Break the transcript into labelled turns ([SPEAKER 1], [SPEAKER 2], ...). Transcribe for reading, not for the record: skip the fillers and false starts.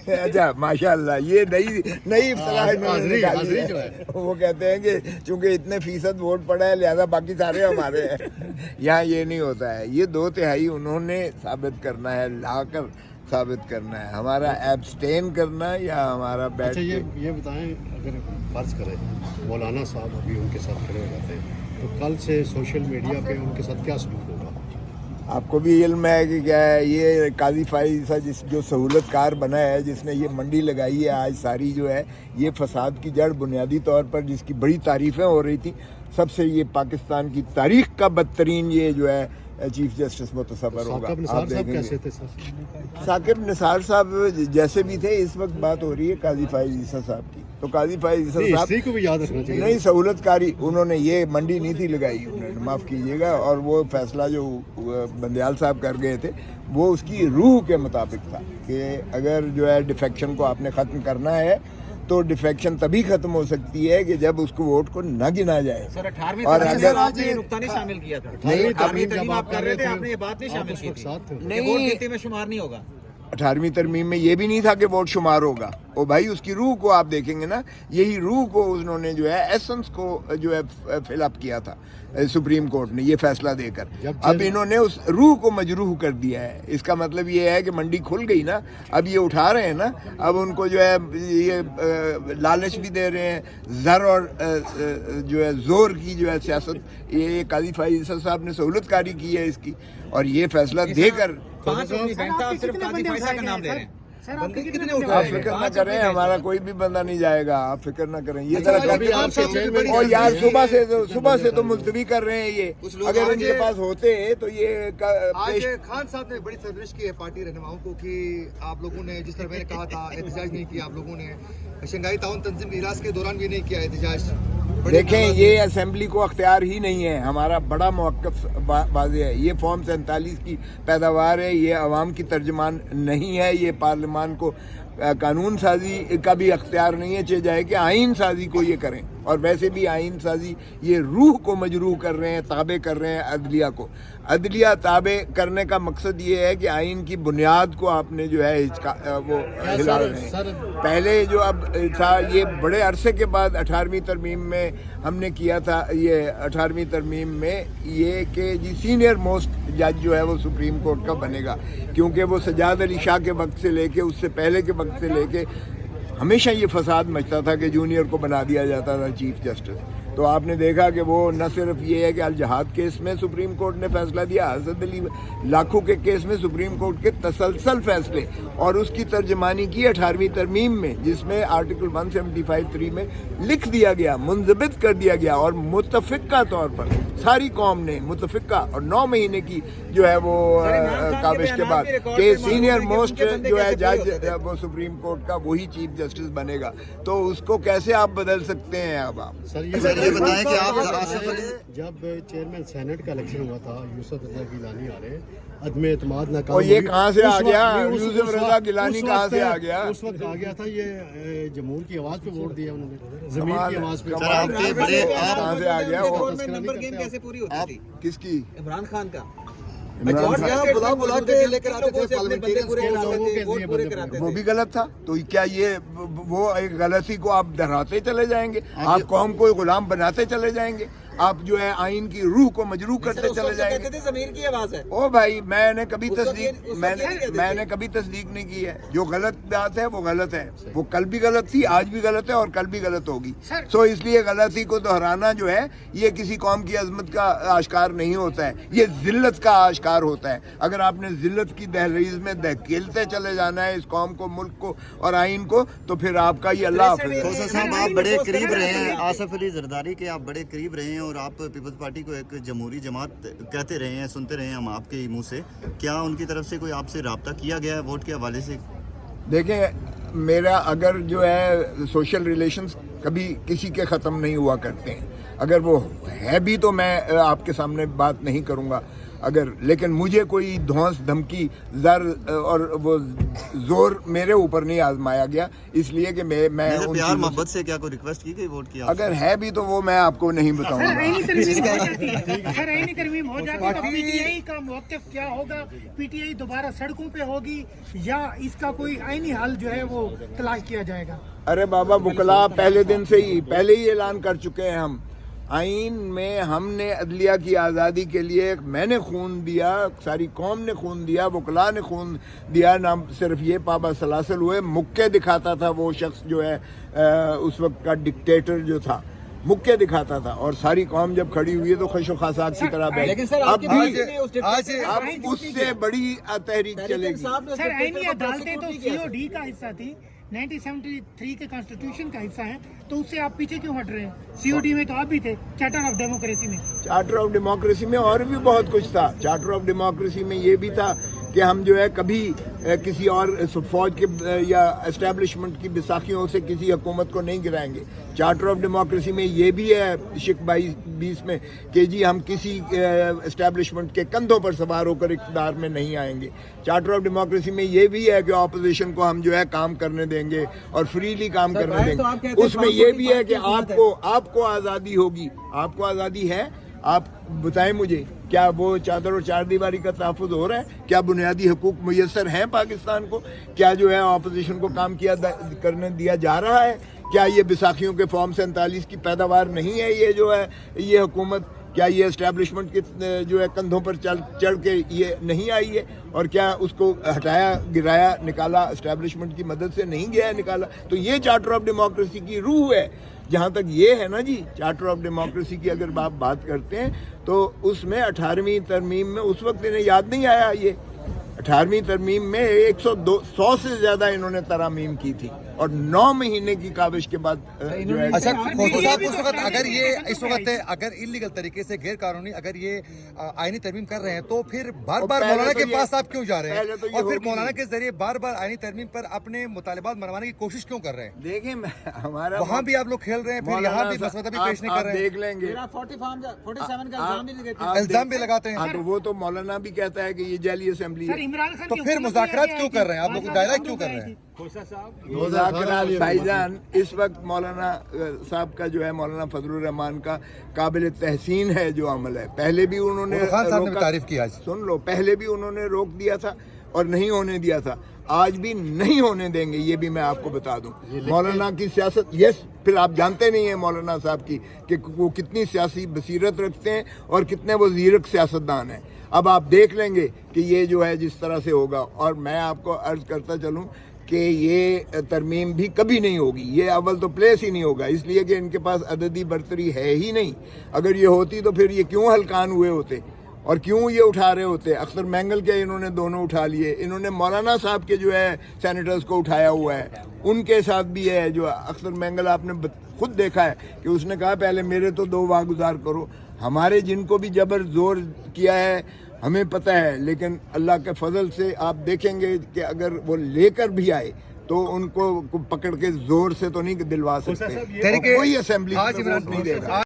[SPEAKER 1] اچھا ماشاءاللہ یہ نئی اصطلاح انہوں نے نکالی ہے. وہ کہتے ہیں کہ چونکہ اتنے فیصد ووٹ پڑا ہے لہذا باقی سارے ہمارے ہیں. یہاں یہ نہیں ہوتا ہے. یہ 2/3 انہوں نے ثابت کرنا ہے, لا کر ثابت کرنا ہے. ہمارا ایبسٹین کرنا یا ہمارا بیٹھ.
[SPEAKER 2] اچھا یہ بتائیں, اگر فرض کریں مولانا صاحب ابھی ان کے ساتھ کھڑے ہو جاتے ہیں تو کل سے سوشل میڈیا پہ ان کے ساتھ کیا سلوک ہوگا؟
[SPEAKER 1] آپ کو بھی علم ہے کہ کیا ہے یہ قاضی فائز جو سہولت کار بنا ہے, جس نے یہ منڈی لگائی ہے آج ساری جو ہے یہ فساد کی جڑ بنیادی طور پر جس کی بڑی تعریفیں ہو رہی تھیں, سب سے یہ پاکستان کی تاریخ کا بدترین یہ جو ہے چیف جسٹس متصور ہوگا. آپ دیکھیں گے ثاقب نثار صاحب جیسے بھی تھے, اس وقت بات ہو رہی ہے قاضی فائز عیسیٰ صاحب کی. تو قاضی فائز عیسیٰ صاحب
[SPEAKER 2] کو بھی یاد رکھنا چاہیے.
[SPEAKER 1] نہیں, سہولت کاری انہوں نے یہ منڈی نہیں تھی لگائی, انہوں نے معاف کیجیے گا, اور وہ فیصلہ جو بندیال صاحب کر گئے تھے وہ اس کی روح کے مطابق تھا کہ اگر جو ہے ڈیفیکشن کو آپ نے ختم کرنا ہے تو ڈیفیکشن تبھی ختم ہو سکتی ہے کہ جب اس کو ووٹ کو نہ گنا جائے.
[SPEAKER 3] اور اگر آپ نے یہ نقطہ نہیں شامل کیا تھا, نہیں 18ویں ترمیم آپ کر رہے تھے, آپ نے یہ بات نہیں شامل کی تھی, ووٹ گنتی میں شمار نہیں ہوگا.
[SPEAKER 1] 18ویں ترمیم میں یہ بھی نہیں تھا کہ ووٹ شمار ہوگا. او بھائی اس کی روح کو آپ دیکھیں گے نا, یہی روح کو انہوں نے جو ہے ایسنس کو جو ہے فل اپ کیا تھا سپریم کورٹ نے یہ فیصلہ دے کر. اب انہوں نے اس روح کو مجروح کر دیا ہے. اس کا مطلب یہ ہے کہ منڈی کھل گئی نا, اب یہ اٹھا رہے ہیں نا, اب ان کو جو ہے یہ لالچ بھی دے رہے ہیں, زر اور جو ہے زور کی جو ہے سیاست یہ قاضی فائز صاحب نے سہولت کاری کی ہے اس کی, اور یہ فیصلہ دے کر.
[SPEAKER 3] 5 آپ صرف قاضی فائزہ کا نام لے رہے ہیں.
[SPEAKER 1] آپ فکر نہ کریں, ہمارا کوئی بھی بندہ نہیں جائے گا, آپ فکر نہ کریں. یہ ذرا اور یار صبح سے تو ملتوی کر رہے ہیں یہ, اگر ان کے پاس ہوتے تو یہ
[SPEAKER 4] آج خان صاحب نے بڑی سرزنش کی ہے پارٹی رہنماؤں کو کہ آپ لوگوں نے جس طرح میں نے کہا تھا احتجاج نہیں کیا, آپ لوگوں نے شنگھائی تعاون تنظیم کے اجلاس کے دوران بھی نہیں کیا احتجاج.
[SPEAKER 1] دیکھیں یہ اسمبلی کو اختیار ہی نہیں ہے, ہمارا بڑا موقف واضح ہے. یہ فارم 47 کی پیداوار ہے, یہ عوام کی ترجمان نہیں ہے, یہ پارلیمان کو قانون سازی کا بھی اختیار نہیں ہے, چاہے جائے کہ آئین سازی کو یہ کریں. اور ویسے بھی آئین سازی یہ روح کو مجروح کر رہے ہیں, تابع کر رہے ہیں عدلیہ کو. عدلیہ تابع کرنے کا مقصد یہ ہے کہ آئین کی بنیاد کو آپ نے جو ہے وہ ہلا رہے ہیں. پہلے جو اب تھا یہ بڑے عرصے کے بعد 18ویں ترمیم میں ہم نے کیا تھا, یہ 18ویں ترمیم میں یہ کہ جی سینئر موسٹ جج جو ہے وہ سپریم کورٹ کا بنے گا, کیونکہ وہ سجاد علی شاہ کے وقت سے لے کے اس سے پہلے کے وقت سے لے کے ہمیشہ یہ فساد مچتا تھا کہ جونیئر کو بنا دیا جاتا تھا چیف جسٹس. تو آپ نے دیکھا کہ وہ نہ صرف یہ ہے کہ الجہاد کیس میں سپریم کورٹ نے فیصلہ دیا, حضرت علی لاکھوں کے کیس میں سپریم کورٹ کے تسلسل فیصلے, اور اس کی ترجمانی کی 18ویں ترمیم میں, جس میں آرٹیکل 175(3) میں لکھ دیا گیا, منضبط کر دیا گیا, اور متفقہ طور پر ساری قوم نے متفقہ اور 9 مہینے کی جو ہے وہ کاوش کے بعد کہ سینئر موسٹ جو ہے جج وہ سپریم کورٹ کا وہی چیف جسٹس بنے گا. تو اس کو کیسے آپ بدل سکتے ہیں؟ اب آپ
[SPEAKER 2] یہ بتائیں کہ آپ جب چیئرمین سینٹ کا الیکشن ہوا تھا یوسف رضا گیلانی آ رہے, عدم اعتماد ناکام,
[SPEAKER 1] اور یہ کہاں سے آ گیا یوسف رضا گیلانی کہاں سے آ گیا؟
[SPEAKER 2] اس وقت آ گیا تھا یہ جمہور کی آواز پہ ووٹ دیا انہوں نے, زمین کی آواز پہ.
[SPEAKER 1] کہاں سے آ گیا وہ؟
[SPEAKER 3] نمبر گیم کیسے پوری ہوتی تھی؟
[SPEAKER 1] کس کی؟
[SPEAKER 3] عمران خان کا.
[SPEAKER 1] وہ بھی غلط تھا. تو کیا یہ وہ ایک غلطی کو آپ دہراتے چلے جائیں گے؟ آپ قوم کو غلام بناتے چلے جائیں گے؟ آپ جو ہے آئین کی روح کو مجروح کرتے چلے جائیں گے؟
[SPEAKER 3] ضمیر کی آواز ہے.
[SPEAKER 1] او بھائی میں نے کبھی تصدیق نہیں کی ہے. جو غلط بات ہے وہ غلط ہے, وہ کل بھی غلط تھی, آج بھی غلط ہے, اور کل بھی غلط ہوگی. سو اس لیے غلطی کو دہرانا جو ہے یہ کسی قوم کی عظمت کا آشکار نہیں ہوتا ہے, یہ ذلت کا آشکار ہوتا ہے. اگر آپ نے ذلت کی دہلیز میں دھکیلتے چلے جانا ہے اس قوم کو, ملک کو اور آئین کو, تو پھر آپ کا یہ اللہ حافظ.
[SPEAKER 5] کھوسا صاحب آپ بڑے قریب رہے ہیں آصف علی زرداری کے, آپ بڑے قریب رہے ہیں, اور آپ پیپلز پارٹی کو ایک جمہوری جماعت کہتے رہے ہیں, سنتے رہے ہیں ہم آپ کے منہ سے. کیا ان کی طرف سے کوئی آپ سے رابطہ کیا گیا ہے ووٹ کے حوالے سے؟
[SPEAKER 1] دیکھیں میرا اگر جو ہے سوشل ریلیشنز کبھی کسی کے ختم نہیں ہوا کرتے ہیں, اگر وہ ہے بھی تو میں آپ کے سامنے بات نہیں کروں گا. اگر لیکن مجھے کوئی دھونس دھمکی زر اور وہ زور میرے اوپر نہیں آزمایا گیا، اس لیے کہ میں
[SPEAKER 5] جیسے
[SPEAKER 1] ان
[SPEAKER 5] پیار
[SPEAKER 1] چیزوں
[SPEAKER 5] محبت سے کیا کوئی ریکویسٹ کی گئی ووٹ کی آپ سے؟
[SPEAKER 1] اگر ہے بھی تو وہ میں آپ کو نہیں بتاؤں گا۔
[SPEAKER 6] آئینی ترمیم ہو جاتی تو پی ٹی آئی کا موقف کیا ہوگا؟ پی ٹی آئی دوبارہ سڑکوں پہ ہوگی یا اس کا کوئی آئینی حل جو ہے وہ تلاش کیا جائے گا؟
[SPEAKER 1] ارے بابا وکلا پہلے دن سے ہی پہلے ہی اعلان کر چکے ہیں ہم، آئین میں ہم نے عدلیہ کی آزادی کے لیے میں نے خون دیا، ساری قوم نے خون دیا، وکلا نے خون دیا، نہ صرف یہ پابا سلاسل ہوئے، مکے دکھاتا تھا وہ شخص جو ہے اس وقت کا ڈکٹیٹر جو تھا، مکے دکھاتا تھا، اور ساری قوم جب کھڑی ہوئی ہے تو خش و خاصات کی طرح بیٹھ،
[SPEAKER 3] لیکن سر
[SPEAKER 1] اب بھی
[SPEAKER 4] آج
[SPEAKER 1] اب اس سے بڑی تحریک چلے گی۔
[SPEAKER 6] سر آئینی عدالتیں تو سی او ڈی کا حصہ تھی، 1973 کے کانسٹیٹیوشن کا حصہ ہیں، تو اس سے آپ پیچھے کیوں ہٹ رہے ہیں؟ سی او ڈی میں تو آپ بھی تھے، چارٹر آف ڈیموکریسی میں۔
[SPEAKER 1] چارٹر آف ڈیموکریسی میں اور بھی بہت کچھ تھا، چارٹر آف ڈیموکریسی میں یہ بھی تھا کہ ہم جو ہے کبھی کسی اور فوج کے یا اسٹیبلشمنٹ کی بساخیوں سے کسی حکومت کو نہیں گرائیں گے۔ چارٹر آف ڈیموکریسی میں یہ بھی ہے شک 22 میں کہ جی ہم کسی اسٹیبلشمنٹ کے کندھوں پر سوار ہو کر اقتدار میں نہیں آئیں گے۔ چارٹر آف ڈیموکریسی میں یہ بھی ہے کہ اپوزیشن کو ہم جو ہے کام کرنے دیں گے اور فریلی کام کرنے دیں گے۔ اس میں یہ بھی ہے کہ آپ کو آزادی ہوگی، آپ کو آزادی ہے، آپ بتائیں مجھے کیا وہ چادر اور چار دیواری کا تحفظ ہو رہا ہے؟ کیا بنیادی حقوق میسر ہیں پاکستان کو؟ کیا جو ہے اپوزیشن کو کام کرنے دیا جا رہا ہے؟ کیا یہ بیساکھیوں کے فارم 47 کی پیداوار نہیں ہے یہ جو ہے یہ حکومت؟ کیا یہ اسٹیبلشمنٹ کے جو ہے کندھوں پر چڑھ کے یہ نہیں آئی ہے؟ اور کیا اس کو ہٹایا گرایا نکالا اسٹیبلشمنٹ کی مدد سے نہیں گیا ہے نکالا؟ تو یہ چارٹر آف ڈیموکریسی کی روح ہے۔ جہاں تک یہ ہے نا جی چارٹر آف ڈیموکریسی کی اگر آپ بات کرتے ہیں تو اس میں 18ویں ترمیم میں اس وقت انہیں یاد نہیں آیا، یہ 18ویں ترمیم میں 100 سے زیادہ انہوں نے ترامیم کی تھی اور 9 مہینے کی کاوش کے بعد جو ہے
[SPEAKER 4] اچھا کھوسو صاحب اس وقت اگر یہ اس وقت اگر انلیگل طریقے سے غیر قانونی اگر یہ آئینی ترمیم کر رہے ہیں تو پھر بار بار مولانا کے پاس آپ کیوں جا رہے ہیں اور پھر مولانا کے ذریعے بار بار آئینی ترمیم پر اپنے مطالبات منوانے کی کوشش کیوں کر رہے ہیں؟
[SPEAKER 1] دیکھیں ہمارا
[SPEAKER 4] وہاں بھی آپ لوگ کھیل رہے ہیں، پھر یہاں بھی مسودہ بھی پیش نہیں کر رہے ہیں،
[SPEAKER 1] دیکھ لیں گے
[SPEAKER 3] 47 کا
[SPEAKER 4] الزام بھی لگاتے ہیں۔
[SPEAKER 1] تو وہ تو مولانا بھی کہتا ہے کہ یہ جعلی اسمبلی
[SPEAKER 6] سر
[SPEAKER 1] ہے۔
[SPEAKER 6] عمران خان
[SPEAKER 4] تو پھر مذاکرات کیوں کر رہے ہیں آپ لوگ؟ ڈائلاگ کیوں کر رہے ہیں؟
[SPEAKER 1] مذاکرات بھائی جان اس وقت مولانا صاحب کا جو ہے مولانا فضل الرحمان کا قابل تحسین ہے جو عمل ہے۔ پہلے بھی انہوں نے
[SPEAKER 4] خان صاحب نے بھی تعریف کی، آج
[SPEAKER 1] سن لو، پہلے بھی انہوں نے روک دیا تھا اور نہیں ہونے دیا تھا، آج بھی نہیں ہونے دیں گے، یہ بھی میں آپ کو بتا دوں۔ مولانا کی سیاست پھر آپ جانتے نہیں ہیں مولانا صاحب کی کہ وہ کتنی سیاسی بصیرت رکھتے ہیں اور کتنے وہ زیرک سیاستدان ہیں۔ اب آپ دیکھ لیں گے کہ یہ جو ہے جس طرح سے ہوگا، اور میں آپ کو عرض کرتا چلوں کہ یہ ترمیم بھی کبھی نہیں ہوگی، یہ اول تو پلیس ہی نہیں ہوگا، اس لیے کہ ان کے پاس عددی برتری ہے ہی نہیں۔ اگر یہ ہوتی تو پھر یہ کیوں ہلکان ہوئے ہوتے اور کیوں یہ اٹھا رہے ہوتے؟ اختر مینگل کے انہوں نے دونوں اٹھا لیے، انہوں نے مولانا صاحب کے جو ہے سینیٹرز کو اٹھایا ہوا ہے، ان کے ساتھ بھی ہے جو اختر مینگل آپ نے خود دیکھا ہے کہ اس نے کہا پہلے میرے تو 2 واگزار کرو۔ ہمارے جن کو بھی جبر زور کیا ہے ہمیں پتہ ہے، لیکن اللہ کے فضل سے آپ دیکھیں گے کہ اگر وہ لے کر بھی آئے تو ان کو پکڑ کے زور سے تو نہیں دلوا سکتے، کوئی اسمبلی نہیں دے گا۔